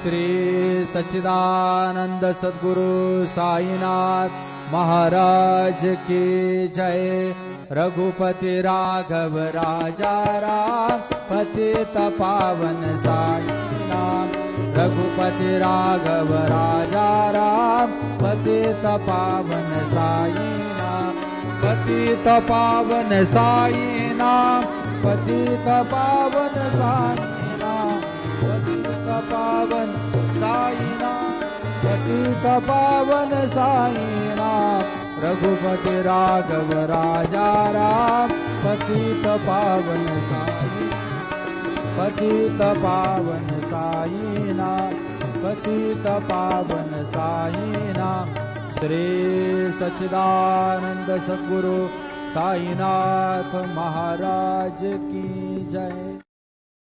श्री सच्चिदानंद सद्गुरु साईनाथ महाराज की जय। रघुपति राघव राजा राम पतित पावन साईनाथ। रघुपति राघव राजा राम पतित पावन साईनाथ। पतित पावन साईनाथ। पतित पावन साईनाथ। पतित पावन साईनाथ। पतित पावन साईनाथ। रघुपति राघव राजा राम पतित पावन साईनाथ। पतित पावन साईनाथ। पतित पावन साईनाथ। श्री सच्चिदानंद सद्गुरु साईनाथ महाराज की जय।